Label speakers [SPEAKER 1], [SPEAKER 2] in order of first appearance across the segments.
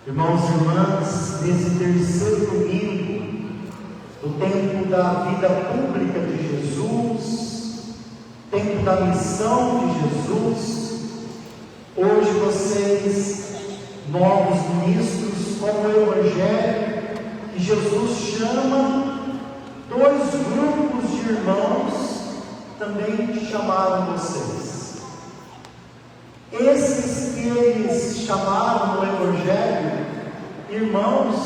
[SPEAKER 1] Irmãos e irmãs, nesse terceiro domingo do tempo da vida pública de Jesus, tempo da missão de Jesus, hoje vocês, novos ministros, como o Evangelho, que Jesus chama dois grupos de irmãos, também chamaram vocês. Esses que eles chamaram no Evangelho, irmãos,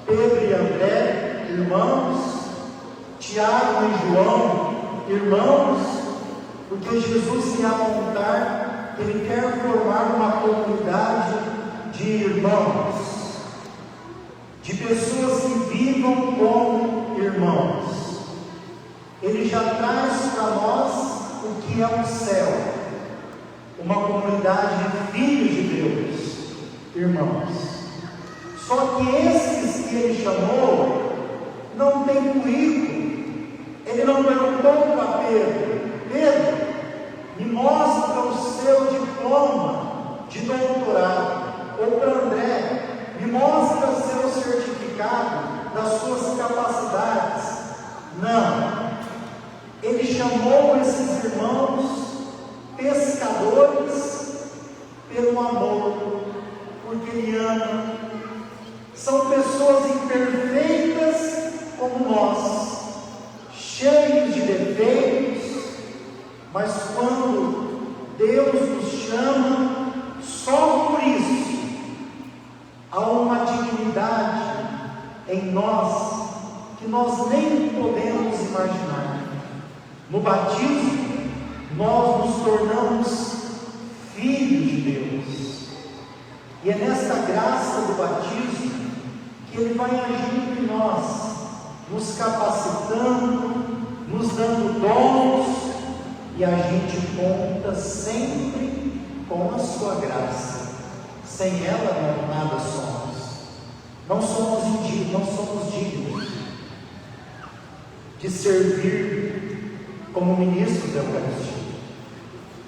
[SPEAKER 1] Pedro e André, irmãos, Tiago e João, irmãos, porque Jesus quer apontar que Ele quer formar uma comunidade de irmãos, de pessoas que vivam como irmãos. Ele já traz para nós o que é o céu, uma comunidade de filhos de Deus, irmãos. Só que esses que Ele chamou não têm currículo. Ele não perguntou para Pedro: Pedro, me mostra o seu diploma de doutorado. Ou para André: me mostra o seu certificado das suas capacidades. Não. Ele chamou esses irmãos pescadores pelo amor, porque Ele ama. São pessoas imperfeitas como nós, cheios de defeitos, mas quando Deus nos chama, só por isso há uma dignidade em nós que nós nem podemos imaginar. No batismo, nós nos tornamos filhos de Deus, e é nesta graça do batismo que Ele vai agindo em nós, nos capacitando, nos dando dons, e a gente conta sempre com a sua graça. Sem ela nada somos. Não somos dignos de servir como ministros da Eucaristia.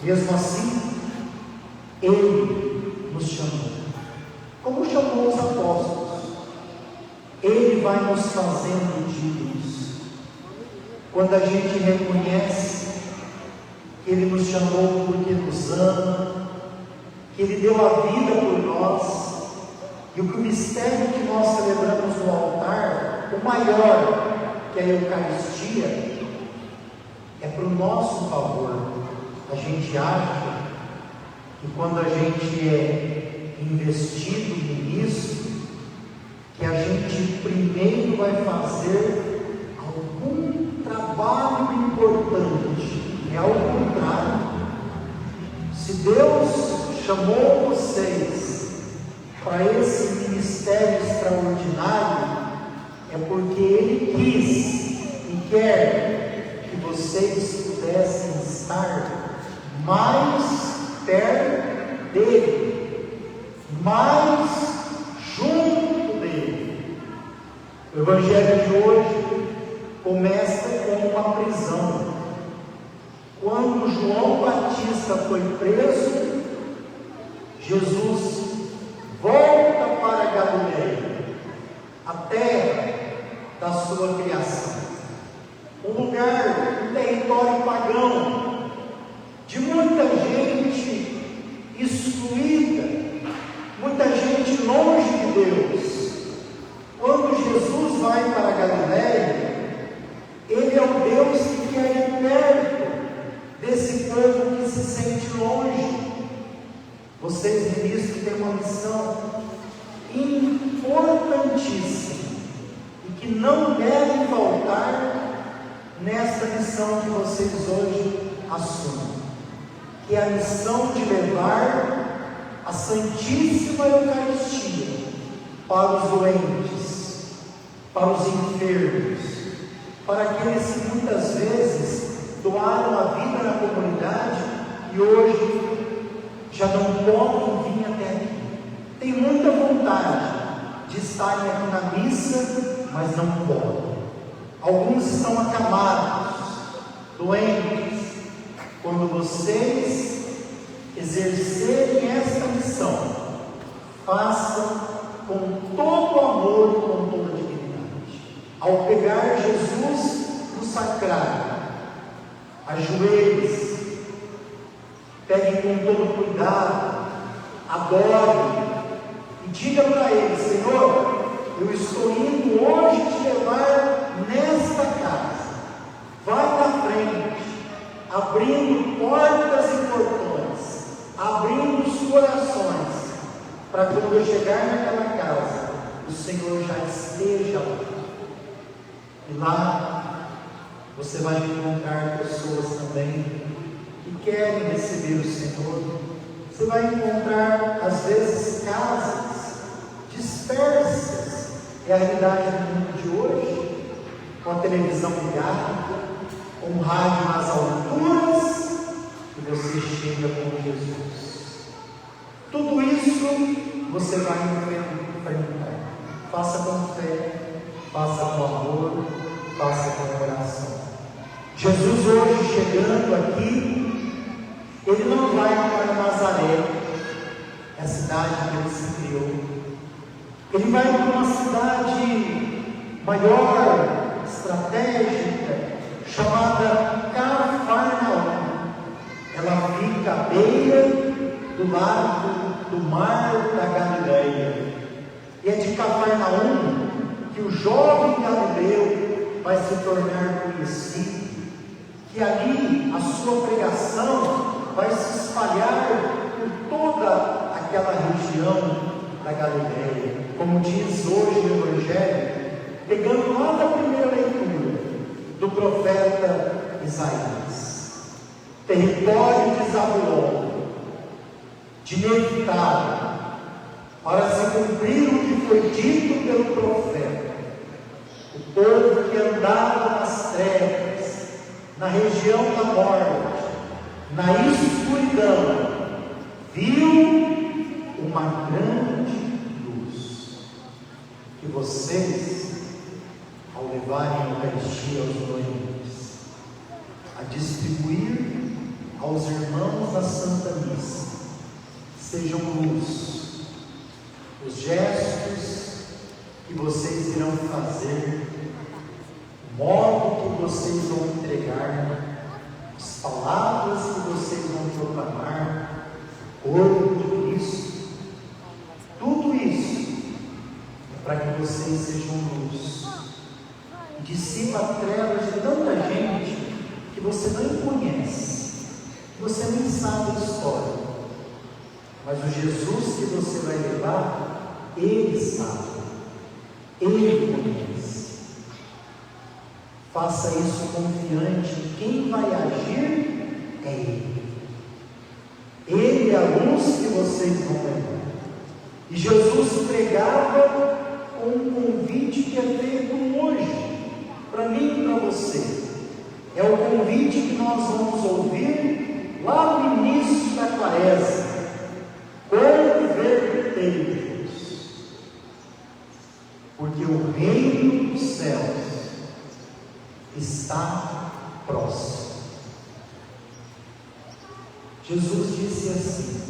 [SPEAKER 1] Mesmo assim, Ele nos chamou, como chamou os apóstolos. Ele vai nos fazendo dignos. Quando a gente reconhece que Ele nos chamou porque nos ama, que Ele deu a vida por nós, e o mistério que nós celebramos no altar, o maior, que é a Eucaristia, é para o nosso favor. A gente acha que quando a gente é investido nisso, que a gente primeiro vai fazer algum trabalho importante. É ao contrário. Se Deus chamou vocês para esse ministério extraordinário, é porque Ele quis e quer que vocês pudessem estar mais perto dEle, mais junto dEle. O Evangelho de hoje começa com uma prisão. Quando João Batista foi preso, Jesus volta para Galileia, a terra da sua criação, um lugar, um território pagão, de muita gente excluída, muita gente longe de Deus. Quando Jesus vai para a Galileia, Ele é o Deus que quer ir perto desse povo que se sente longe. Vocês, ministros, têm uma missão importantíssima e que não deve faltar nessa missão que vocês hoje assumem, que é a missão de levar a Santíssima Eucaristia para os doentes, para os enfermos, para aqueles que muitas vezes doaram a vida na comunidade e hoje já não podem vir até aqui. Tem muita vontade de estarem aqui na missa, mas não podem. Alguns estão acamados, doentes. Quando vocês exercerem esta missão, façam louvor com toda a dignidade. Ao pegar Jesus no sacrário, ajoelhe-se, pegue com todo cuidado, adore e diga para Ele: Senhor, eu estou indo hoje te levar nesta casa. Vai na frente, abrindo portas e portões, abrindo os corações, para quando eu chegar naquela casa, o Senhor já esteja lá. E lá você vai encontrar pessoas também que querem receber o Senhor. Você vai encontrar, às vezes, casas dispersas. É a realidade do mundo de hoje, com a televisão ligada, com o rádio nas alturas, e você chega com Jesus. Tudo isso você vai enfrentar. Faça com fé, faça com amor, faça com oração. Jesus hoje chegando aqui, Ele não vai para Nazaré, é a cidade que Ele se criou. Ele vai para uma cidade maior, estratégica, chamada Cafarnaum. Ela fica à beira do lado do mar da Galileia. E é de Cafarnaum que o jovem Galileu vai se tornar conhecido, que ali a sua pregação vai se espalhar por toda aquela região da Galileia. Como diz hoje o Evangelho, pegando lá da primeira leitura do profeta Isaías: território de Zabulon, de Neftali, para se cumprir o que foi dito pelo profeta. O povo que andava nas trevas, na região da morte, na escuridão, viu uma grande luz. Que vocês, ao levarem a Eucaristia aos doentes, a distribuir aos irmãos da Santa Missa, sejam luz. Os gestos que vocês irão fazer, o modo que vocês vão entregar, as palavras que vocês vão proclamar, o corpo de Cristo, tudo isso é para que vocês sejam luz. E dissipa trevas de tanta gente que você não conhece, que você nem sabe a história. Mas o Jesus que você vai levar, Ele sabe, Ele conhece. Faça isso confiante, quem vai agir é Ele. Ele é a luz que vocês vão levar. E Jesus pregava com um convite que é feito hoje, para mim e para você. É o convite que nós vamos ouvir lá no início da Quaresma. Convertei-vos, porque o reino dos céus está próximo. Jesus disse assim: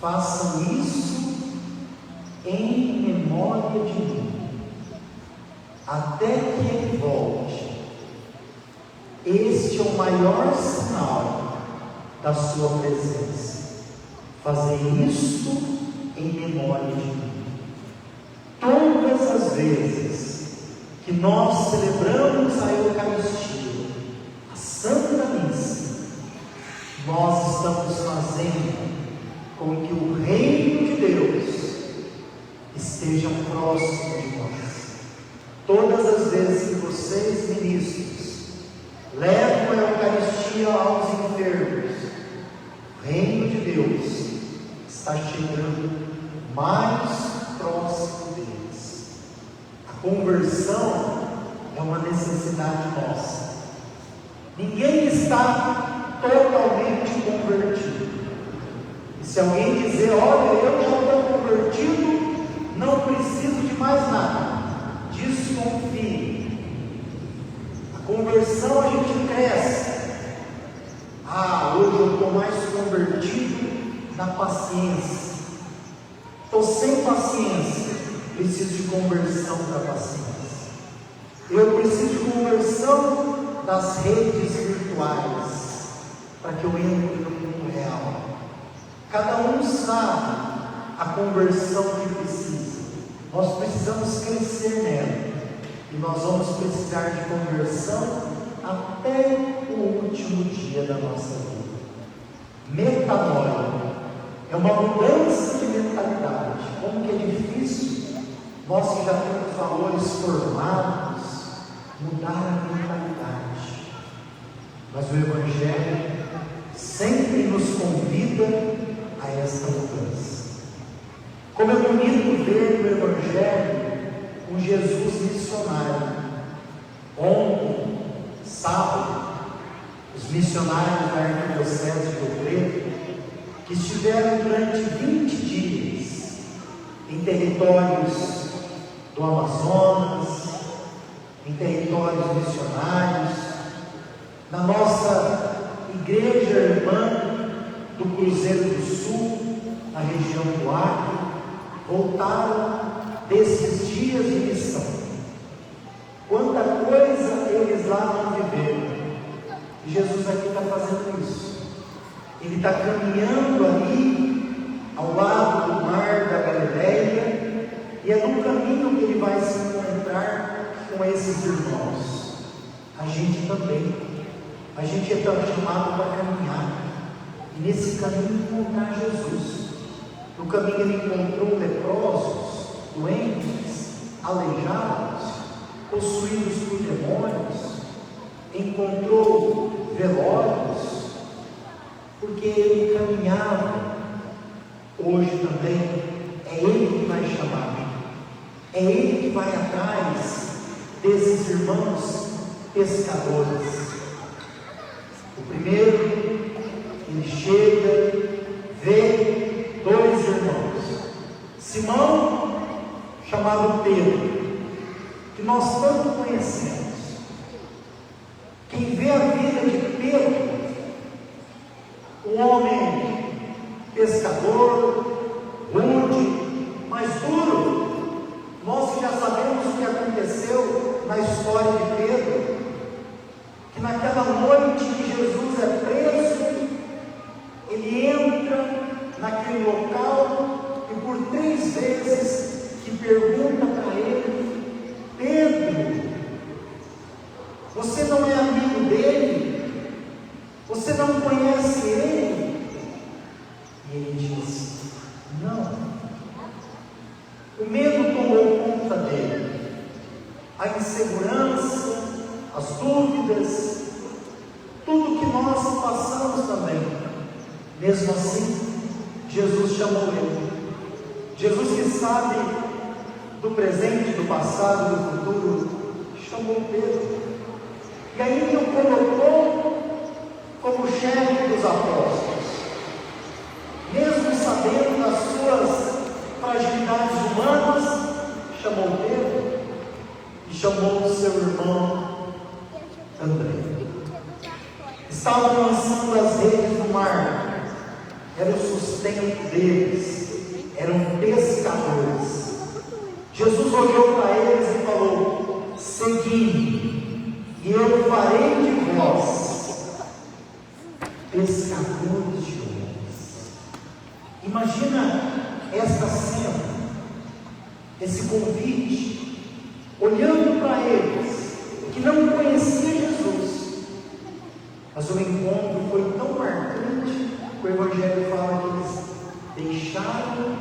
[SPEAKER 1] façam isso em memória de mim, até que Ele volte. Este é o maior sinal da sua presença. Fazer isto em memória de mim. Todas as vezes que nós celebramos a Eucaristia, a Santa Missa, nós estamos fazendo com que o reino de Deus esteja próximo de nós. Todas as vezes que vocês, ministros, levam a Eucaristia aos enfermos, o reino de Deus está chegando mais próximo deles. A conversão é uma necessidade nossa. Ninguém está totalmente convertido. E se alguém dizer: olha, eu já estou convertido, não preciso de mais nada, desconfie. A conversão a gente cresce. Hoje eu estou mais convertido na paciência. Estou sem paciência. preciso de conversão para paciência. Eu preciso de conversão das redes virtuais, para que eu entre no mundo real. Cada um sabe a conversão que precisa. Nós precisamos crescer nela, e nós vamos precisar de conversão até o último dia da nossa vida. Metanoia é uma mudança de mentalidade. Como que é difícil nós que já temos valores formados mudar a mentalidade. Mas o Evangelho sempre nos convida a esta mudança. Como é bonito ver no Evangelho um Jesus missionário. Ontem, sábado, os missionários da Arquidiocese de Rio Preto, que estiveram durante 20 dias em territórios do Amazonas, em territórios missionários, na nossa igreja irmã do Cruzeiro do Sul, na região do Acre, voltaram desses dias de missão. Quanta coisa eles lá não viveram. E Jesus aqui está fazendo isso. Ele está caminhando ali ao lado do mar da Galileia, e é no caminho que ele vai se encontrar com esses irmãos. A gente também. A gente é chamado para caminhar, e nesse caminho encontrar Jesus. No caminho ele encontrou leprosos, doentes, aleijados, possuídos por demônios, encontrou velórios, porque ele caminhava. Hoje também é ele que vai chamar, é ele que vai atrás desses irmãos pescadores. O primeiro, ele chega, vê dois irmãos, Simão, chamado Pedro, que nós tanto conhecemos. Quem vê a vida de Pedro, um homem pescador, rude, mas duro, nós que já sabemos o que aconteceu na história de Pedro, que naquela noite que Jesus é preso, ele entra naquele local e por 3 vezes que pergunta para ele: Pedro, você não é amigo dele? Você não conhece ele? E ele diz: não. O medo tomou conta dele, a insegurança, as dúvidas, tudo que nós passamos também. Mesmo assim, Jesus chamou ele. Jesus, que sabe do presente, do passado, do futuro, chamou Pedro. E aí ele o colocou como chefe dos apóstolos. Mesmo sabendo das suas fragilidades humanas, chamou Pedro e chamou o seu irmão André. Estavam lançando as redes no mar. Era o sustento deles, eram pescadores. Jesus olhou para eles e falou: segui-me, e eu farei de vós pescadores de homens. Imagina esta cena, esse convite, olhando para eles, que não conheciam Jesus, mas o encontro foi tão marcante. O Evangelho fala que eles deixaram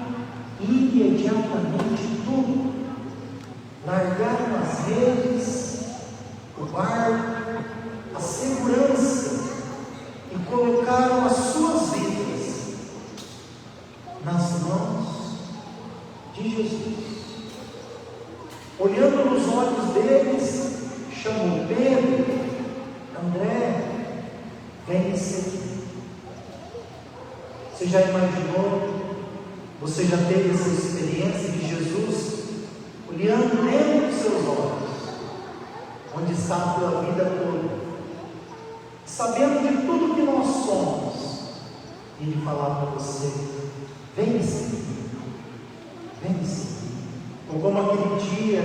[SPEAKER 1] imediatamente tudo, largaram as redes, o barco, a segurança, e colocaram as suas vidas nas mãos de Jesus. Olhando nos olhos deles, chamou Pedro: André, vem me seguir. Você já imaginou? Você já teve essa experiência de Jesus olhando dentro dos seus olhos, onde está a tua vida toda, sabendo de tudo que nós somos, e Ele falar para você: vem me seguir, vem me seguir. Ou como aquele dia,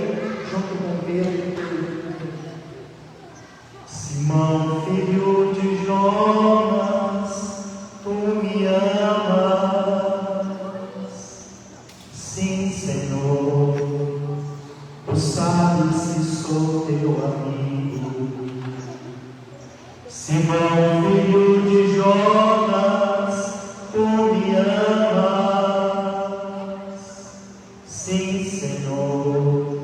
[SPEAKER 1] junto com Pedro, Simão, filho de Jonas, tu me amas? Sim, Senhor, tu sabes que sou teu amigo. Simão, filho de Jonas, tu me amas? Sim, Senhor,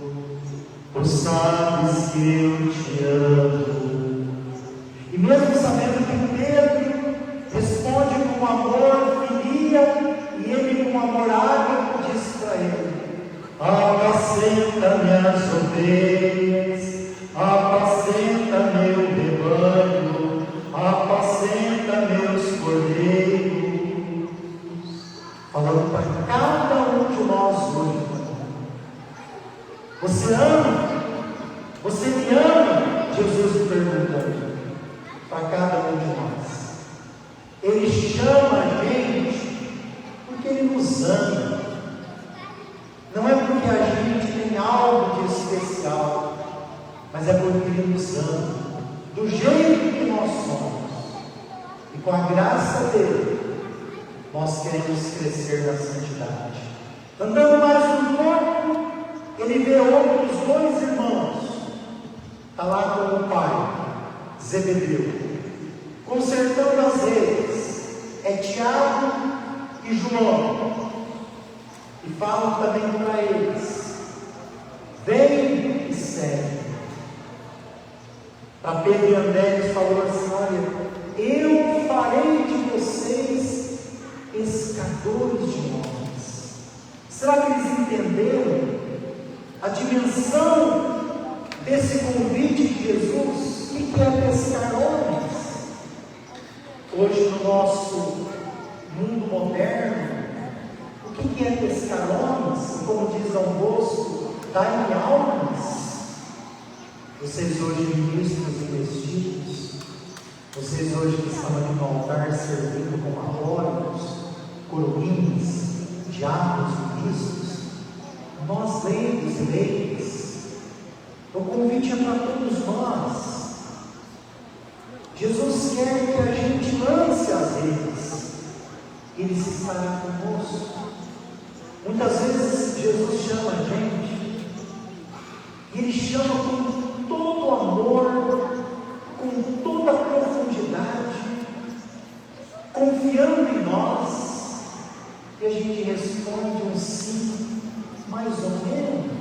[SPEAKER 1] tu sabes que eu te amo. E mesmo sabendo que Pedro responde com amor, filia, e ele com amor ágape diz para ele: apacenta minhas ovelhas, apacenta meu rebanho, apacenta meus cordeiros. Falando para cada um de nós hoje: você ama? Você me ama? Jesus me perguntando para cada um de nós. Ele chama a gente porque Ele nos ama. Não é porque a gente tem algo de especial, mas é porque Ele nos ama, do jeito que nós somos. E com a graça dEle, nós queremos crescer na santidade. Andando mais um pouco, ele vê outros dois irmãos. Está lá com o pai, Zebedeu, consertando as redes. É Tiago e João. E falam também para eles: vem e segue. Para Pedro e André ele falou assim: olha, eu farei de vocês pescadores de homens. Será que eles entenderam a dimensão desse convite de Jesus? O que é pescar homens? Hoje no nosso mundo moderno, o que é pescar homens? Como diz Dom Bosco, dai-me almas. Vocês hoje ministros investidos, vocês hoje que estão ali no altar servindo com arrórios, coroinhas, diáconos, ministros, nós leigos e leigas, o convite é para todos nós. Jesus quer que a gente lance as redes, Ele estará conosco. Muitas vezes Jesus chama a gente, e Ele chama com todo amor, com toda a profundidade, confiando em nós, e a gente responde um sim, mais ou menos.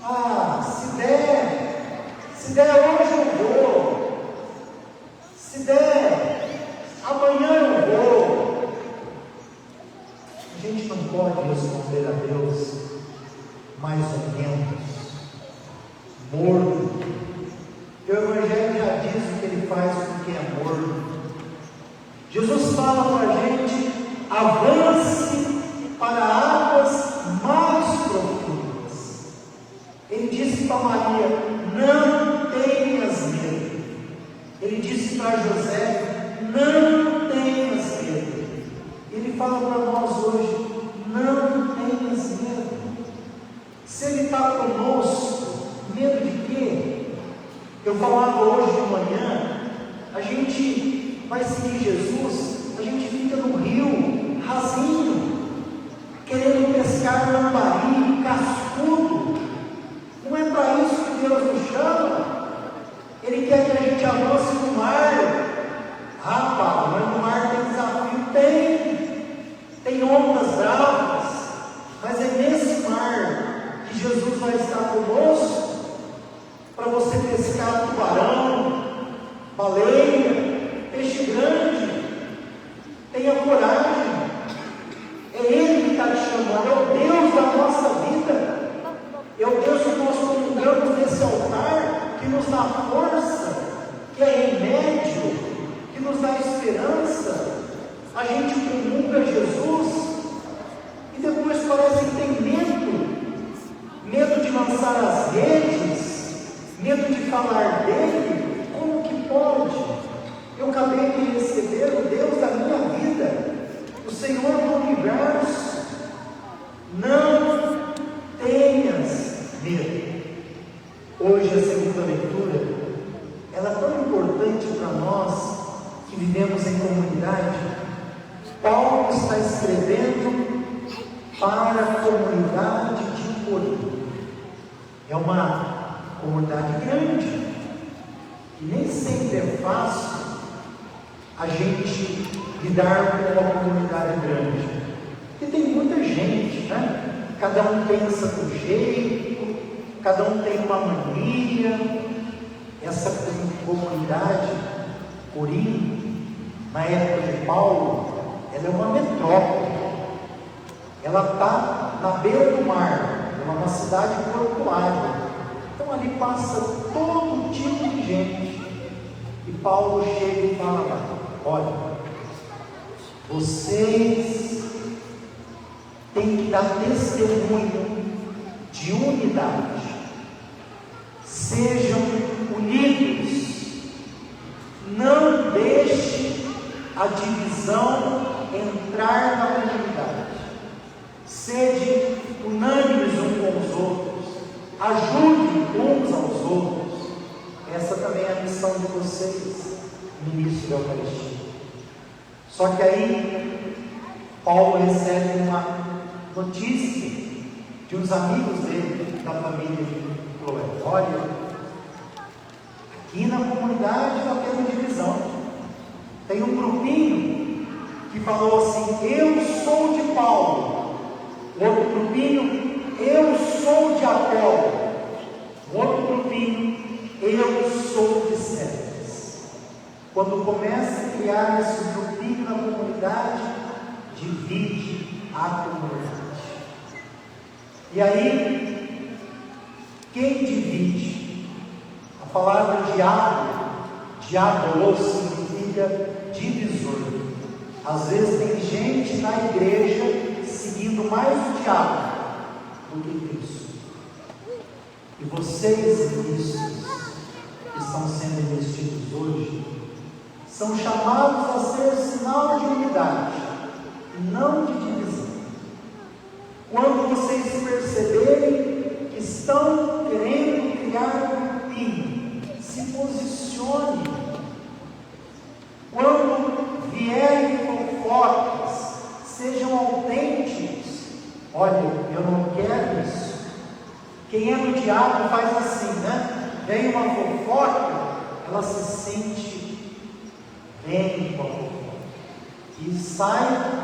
[SPEAKER 1] Ah, se der hoje eu vou, se der amanhã eu vou. A gente não pode responder a Deus mais ou menos, morno. O Evangelho já diz o que Ele faz porque é morno. Jesus fala para a gente: avance para águas mais profundas. Ele disse para Maria: não tenhas medo. Ele disse para José: não tenhas medo. Ele fala para nós hoje: não tenhas medo. Se Ele está conosco, medo de quê? Eu falava hoje de manhã, a gente vai seguir Jesus, a gente fica no rio, rasinho, querendo pescar lambari, cascudo. Não é para isso que Deus nos chama. Ele quer que a gente avance no mar. Rapaz, mas no mar tem desafio? Tem ondas bravas, mas é nesse mar que Jesus vai estar conosco, para você pescar tubarão, baleia, peixe grande. Tenha coragem. É Ele que está te chamando, é o Deus da nossa vida, é o Deus que nós comungamos nesse altar, que nos dá força, que é remédio, que nos dá esperança. A gente comunga Jesus e depois parece que tem medo de lançar as redes, medo de falar dele. Como que pode? nós que vivemos em comunidade, Paulo está escrevendo para a comunidade de Corinto. É uma comunidade grande, e nem sempre é fácil a gente lidar com uma comunidade grande, porque tem muita gente, né? Cada um pensa do jeito, cada um tem uma mania. Essa comunidade, Corinto, na época de Paulo, ela é uma metrópole, ela está na beira do mar, é uma cidade portuária, então ali passa todo tipo de gente, e Paulo chega e fala: olha, vocês têm que dar testemunho de unidade, sejam unidos, não deixe a divisão entrar na comunidade, sejam unânimes uns com os outros, ajudem uns aos outros. Essa também é a missão de vocês, ministro da Eucaristia. Só que aí Paulo recebe uma notícia de uns amigos dele, da família de Chloé: olha, aqui na comunidade está tendo divisão. Tem um grupinho que falou assim: eu sou de Paulo. O outro grupinho: eu sou de Apolo. O outro grupinho: eu sou de Cefas. Quando começa a criar esse grupinho na comunidade, divide a comunidade. E aí, quem divide? A palavra diabolos, significa divisor. Às vezes tem gente na igreja seguindo mais o diabo do que Cristo. E vocês, ministros, que estão sendo investidos hoje, são chamados a ser sinal de unidade, não de divisão. Quando vocês perceberem que estão querendo criar um grupinho, se posicione. Quando vierem fofocas, sejam autênticos. Olha, eu não quero isso. Quem é do diabo faz assim, né? Vem uma fofoca, ela se sente bem com a fofoca e sai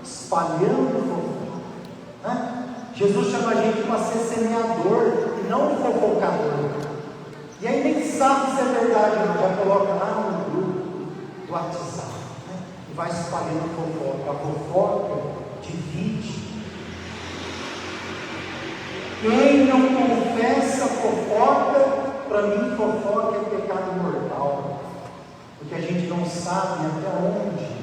[SPEAKER 1] espalhando fofoca, né? Jesus chama a gente para ser semeador e não fofocador. E aí nem sabe se é verdade, não. Já coloca lá no grupo do WhatsApp, né? E vai espalhando fofoca. A fofoca divide. Quem não confessa fofoca, para mim fofoca é pecado mortal, porque a gente não sabe até onde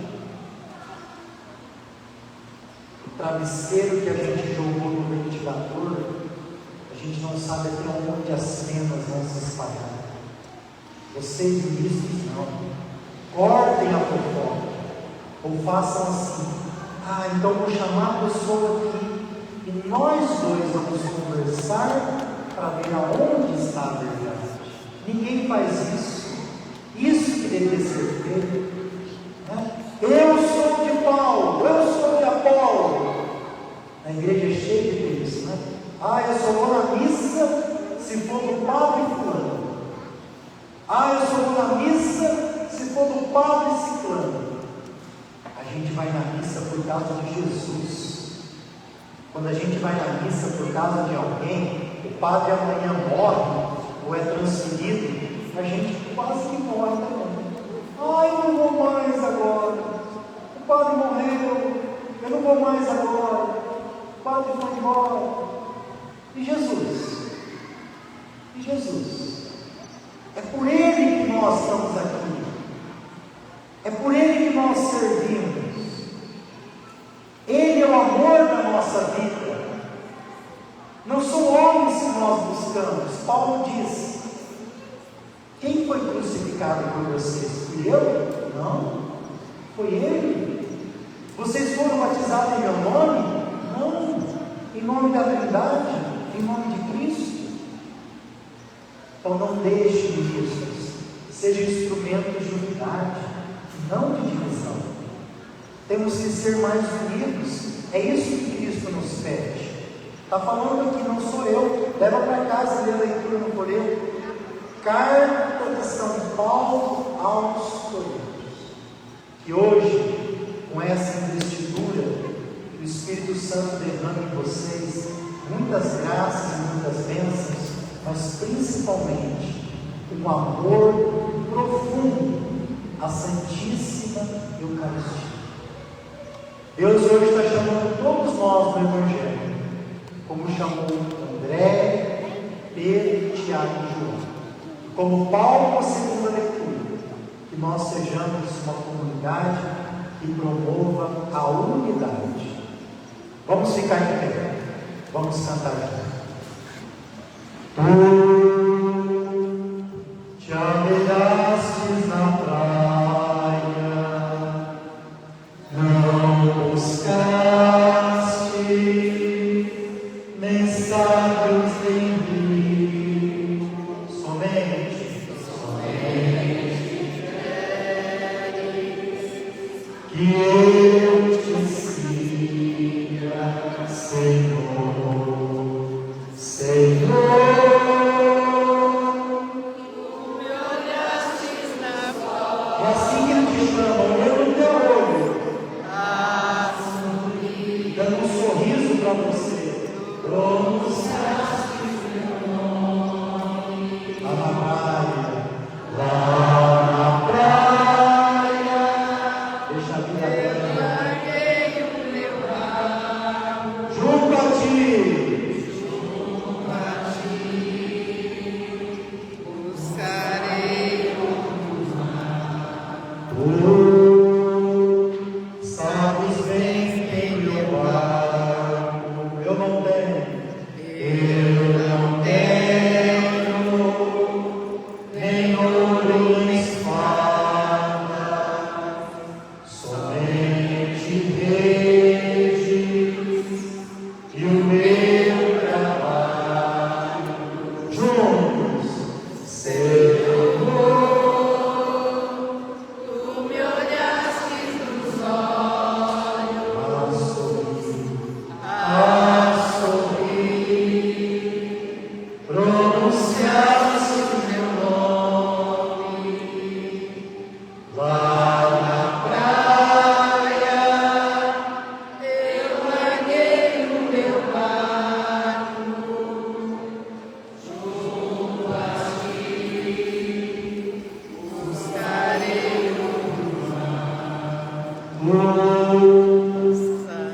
[SPEAKER 1] o travesseiro que a gente jogou no ventilador, a gente não sabe até onde as penas vão se espalhar. Vocês, ministros, não. Cortem a fofoca, ou façam assim: então vou chamar a pessoa aqui e nós dois vamos conversar para ver aonde está a verdade. Ninguém faz isso. Isso que deve ser feito, né? Eu sou de Paulo, eu sou de Apolo. A igreja é cheia de isso, né? Eu só vou na missa se for do padre fulano. Eu só vou na missa se for do padre ciclano. A gente vai na missa por causa de Jesus. Quando a gente vai na missa por causa de alguém, o padre amanhã morre ou é transferido, a gente quase que morre também. Eu não vou mais agora. O padre morreu, eu não vou mais agora. O padre foi embora. E Jesus? E Jesus? É por Ele que nós estamos aqui. É por Ele que nós servimos. Ele é o amor da nossa vida. Não são homens que nós buscamos. Paulo diz: quem foi crucificado por vocês? Fui eu? Não. Foi Ele. Vocês foram batizados em meu nome? Não. Em nome da Trindade? Em nome de Cristo? Então não deixe, ministros, seja instrumentos de unidade, não de divisão. Temos que ser mais unidos. É isso que Cristo nos pede. Está falando aqui, não sou eu. Leva para casa e lê a leitura, não for eu. Carta de São Paulo aos Coríntios. Que hoje, com essa investidura, que o Espírito Santo derrama em vocês muitas graças e muitas bênçãos, mas principalmente um amor profundo à Santíssima Eucaristia. Deus hoje está chamando todos nós no Evangelho, como chamou André, Pedro, Tiago e João. Como Paulo, na segunda leitura, que nós sejamos uma comunidade que promova a unidade. Vamos ficar em pé, vamos cantar aqui. Tu te abrigastes na praia, não buscaste nem sábios nem rios, somente que eu te siga, Senhor, Senhor. É assim que ele te chama, olhando no teu olho, dando um sorriso para você. Pronunciaste o nome lá na praia, lá na praia. Deixa a vida dela junto a ti. Sabes bem quem meu barco, eu não tenho nem ouro nem espada, somente redes e o meu trabalho juntos, Senhor.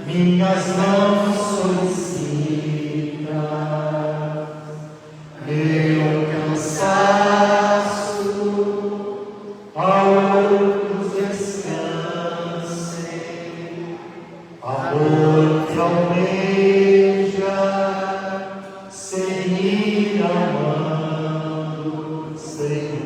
[SPEAKER 1] Minhas mãos solicitam meu cansaço, ao outros descansem, amor que almeja seguir amando, Senhor.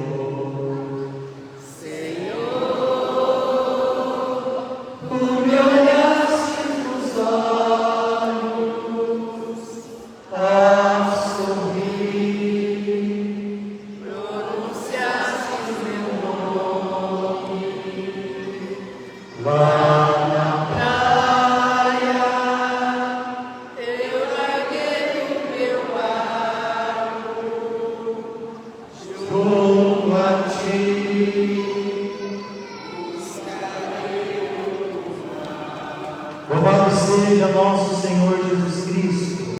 [SPEAKER 1] Louvado seja nosso Senhor Jesus Cristo,